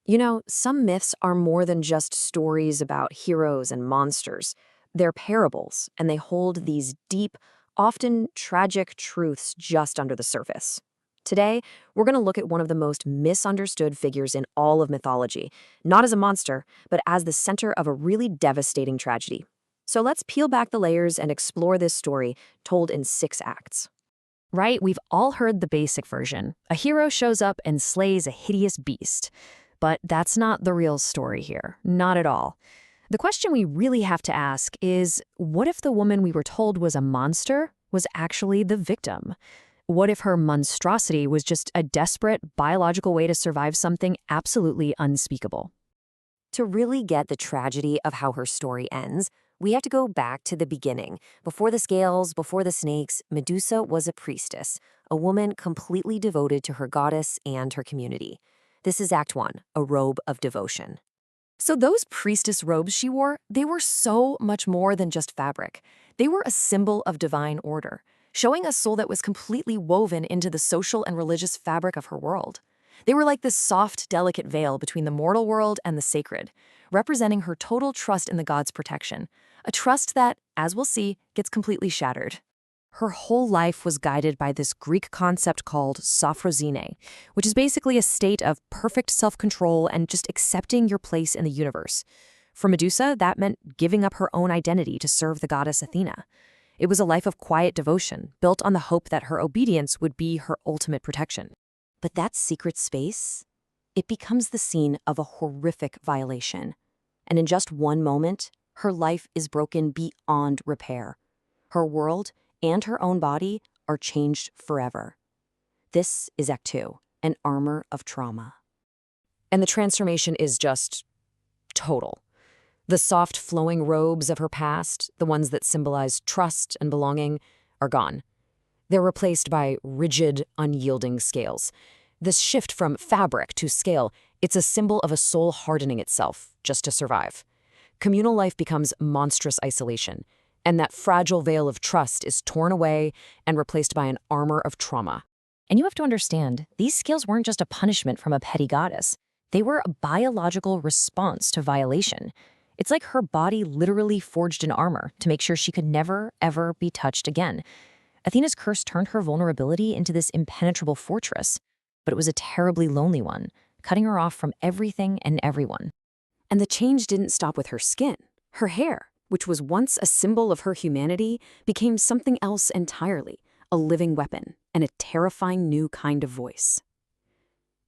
You know, some myths are more than just stories about heroes and monsters. They're parables, and they hold these deep, often tragic truths just under the surface. Today, we're going to look at one of the most misunderstood figures in all of mythology, not as a monster, but as the center of a really devastating tragedy. So let's peel back the layers and explore this story told in 6 acts. Right? We've all heard the basic version. A hero shows up and slays a hideous beast. But that's not the real story here. Not at all. The question we really have to ask is, what if the woman we were told was a monster was actually the victim? What if her monstrosity was just a desperate biological way to survive something absolutely unspeakable? To really get the tragedy of how her story ends, we have to go back to the beginning. Before the scales, before the snakes, Medusa was a priestess, a woman completely devoted to her goddess and her community. This is Act 1, a robe of devotion. So those priestess robes she wore, they were so much more than just fabric. They were a symbol of divine order, showing a soul that was completely woven into the social and religious fabric of her world. They were like this soft, delicate veil between the mortal world and the sacred, representing her total trust in the god's protection, a trust that, as we'll see, gets completely shattered. Her whole life was guided by this Greek concept called sophrosyne, which is basically a state of perfect self-control and just accepting your place in the universe. For Medusa, that meant giving up her own identity to serve the goddess Athena. It was a life of quiet devotion, built on the hope that her obedience would be her ultimate protection. But that secret space, it becomes the scene of a horrific violation. And in just one moment, her life is broken beyond repair. Her world and her own body are changed forever. This is Act 2, an armor of trauma. And the transformation is just total. The soft, flowing robes of her past, the ones that symbolize trust and belonging, are gone. They're replaced by rigid, unyielding scales. This shift from fabric to scale, it's a symbol of a soul hardening itself just to survive. Communal life becomes monstrous isolation, and that fragile veil of trust is torn away and replaced by an armor of trauma. And you have to understand, these scales weren't just a punishment from a petty goddess. They were a biological response to violation. It's like her body literally forged an armor to make sure she could never, ever be touched again. Athena's curse turned her vulnerability into this impenetrable fortress, but it was a terribly lonely one, cutting her off from everything and everyone. And the change didn't stop with her skin. Her hair, which was once a symbol of her humanity, became something else entirely, a living weapon and a terrifying new kind of voice.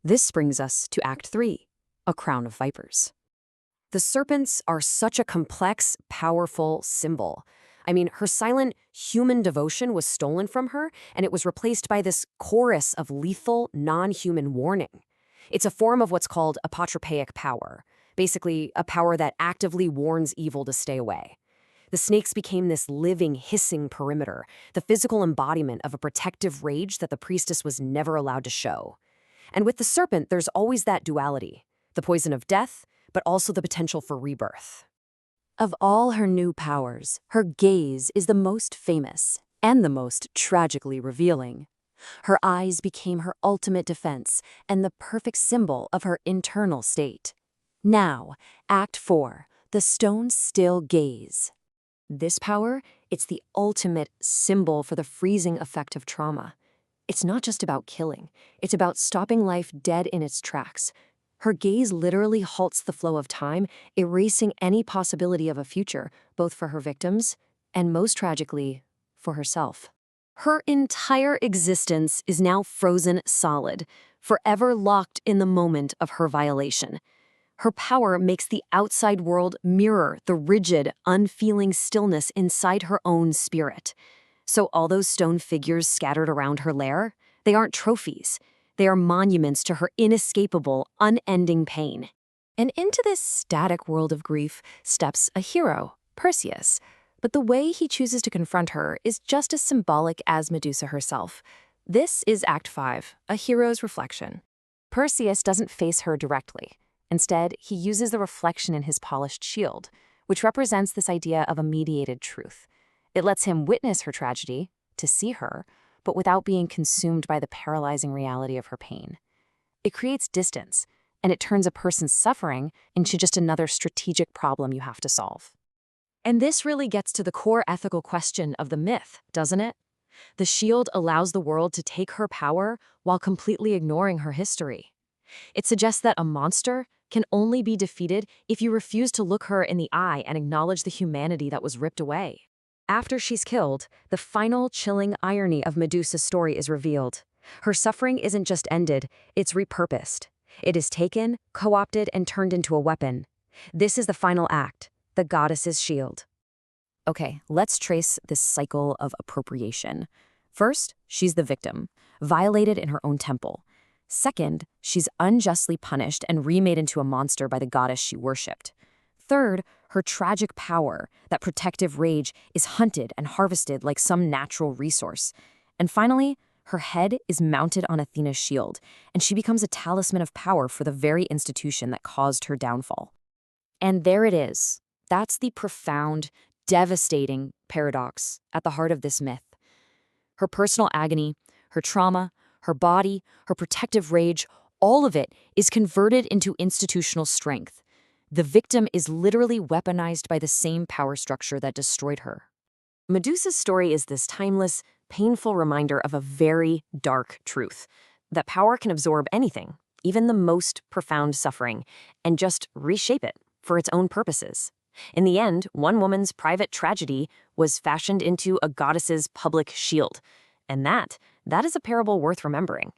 This brings us to Act 3, a crown of vipers. The serpents are such a complex, powerful symbol. I mean, her silent human devotion was stolen from her, and it was replaced by this chorus of lethal, non-human warning. It's a form of what's called apotropaic power, basically a power that actively warns evil to stay away. The snakes became this living, hissing perimeter, the physical embodiment of a protective rage that the priestess was never allowed to show. And with the serpent, there's always that duality, the poison of death, but also the potential for rebirth. Of all her new powers, her gaze is the most famous and the most tragically revealing. Her eyes became her ultimate defense and the perfect symbol of her internal state. Now, Act 4, the stone-still gaze. This power, it's the ultimate symbol for the freezing effect of trauma. It's not just about killing, it's about stopping life dead in its tracks. Her gaze literally halts the flow of time, erasing any possibility of a future, both for her victims and, most tragically, for herself. Her entire existence is now frozen solid, forever locked in the moment of her violation. Her power makes the outside world mirror the rigid, unfeeling stillness inside her own spirit. So all those stone figures scattered around her lair, they aren't trophies. They are monuments to her inescapable, unending pain. And into this static world of grief steps a hero, Perseus. But the way he chooses to confront her is just as symbolic as Medusa herself. This is Act 5, a hero's reflection. Perseus doesn't face her directly. Instead, he uses the reflection in his polished shield, which represents this idea of a mediated truth. It lets him witness her tragedy, to see her, but without being consumed by the paralyzing reality of her pain. It creates distance, and it turns a person's suffering into just another strategic problem you have to solve. And this really gets to the core ethical question of the myth, doesn't it? The shield allows the world to take her power while completely ignoring her history. It suggests that a monster can only be defeated if you refuse to look her in the eye and acknowledge the humanity that was ripped away. After she's killed, the final chilling irony of Medusa's story is revealed. Her suffering isn't just ended, it's repurposed. It is taken, co-opted, and turned into a weapon. This is the final act, the goddess's shield. Okay, let's trace this cycle of appropriation. First, she's the victim, violated in her own temple. Second, she's unjustly punished and remade into a monster by the goddess she worshipped. Third, her tragic power, that protective rage, is hunted and harvested like some natural resource. And finally, her head is mounted on Athena's shield, and she becomes a talisman of power for the very institution that caused her downfall. And there it is. That's the profound, devastating paradox at the heart of this myth. Her personal agony, her trauma, her body, her protective rage, all of it is converted into institutional strength. The victim is literally weaponized by the same power structure that destroyed her. Medusa's story is this timeless, painful reminder of a very dark truth, that power can absorb anything, even the most profound suffering, and just reshape it for its own purposes. In the end, one woman's private tragedy was fashioned into a goddess's public shield. And that is a parable worth remembering.